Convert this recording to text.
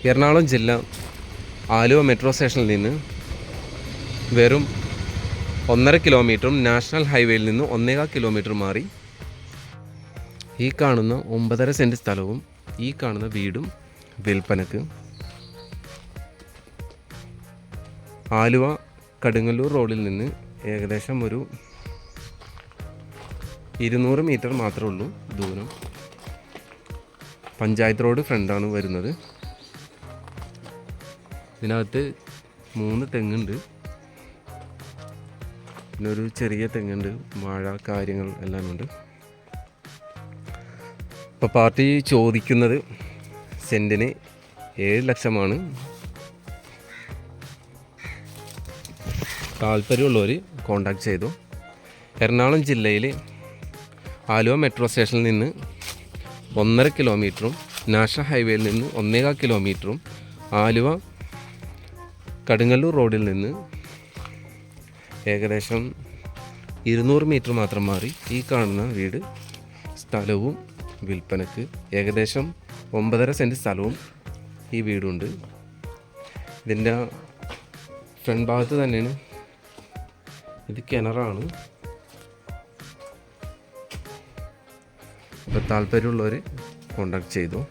എറണാകുളം ജില്ല ആലുവ മെട്രോ സ്റ്റേഷനിൽ നിന്ന് വെറും 1.5 കിലോമീറ്ററും നാഷണൽ ഹൈവേയിൽ നിന്ന് 1.25 കിലോമീറ്റർ മാറി ഈ കാണുന്ന 9.5 സെൻറ്റ് സ്ഥലവും ഈ കാണുന്ന വീടും വിൽപ്പനക്ക്. ആലുവ കടുങ്ങല്ലൂർ റോഡിൽ നിന്ന് ഏകദേശം ഒരു 200 മീറ്റർ മാത്രമേ ഉള്ളൂ ദൂരം. പഞ്ചായത്ത് റോഡ് ഫ്രണ്ടാണ് വരുന്നത്. ഇതിനകത്ത് 3 തെങ്ങുണ്ട്, പിന്നെ ഒരു ചെറിയ തെങ്ങുണ്ട്, വാഴ കാര്യങ്ങൾ എല്ലാം ഉണ്ട്. ഇപ്പോൾ പാർട്ടി ചോദിക്കുന്നത് സെൻറ്റിന് 7 ലക്ഷമാണ്. താല്പര്യമുള്ളവർ കോണ്ടാക്ട് ചെയ്തു. എറണാകുളം ജില്ലയിൽ ആലുവ മെട്രോ സ്റ്റേഷനിൽ നിന്ന് 1.5 കിലോമീറ്ററും നാഷണൽ ഹൈവേയിൽ നിന്ന് 1.25 കിലോമീറ്ററും ആലുവ കടുങ്ങല്ലൂർ റോഡിൽ നിന്ന് ഏകദേശം 200 മീറ്റർ മാത്രം മാറി ഈ കാണുന്ന വീട് സ്ഥലവും വിൽപ്പനക്ക്. ഏകദേശം 9.5 സെൻറ്റ് സ്ഥലവും ഈ വീടുണ്ട്. ഇതിൻ്റെ ഫ്രണ്ട് ഭാഗത്ത് തന്നെയാണ്. ഇത് കിണറാണ്. അപ്പോൾ താല്പര്യമുള്ളവർ കോണ്ടാക്ട് ചെയ്തു.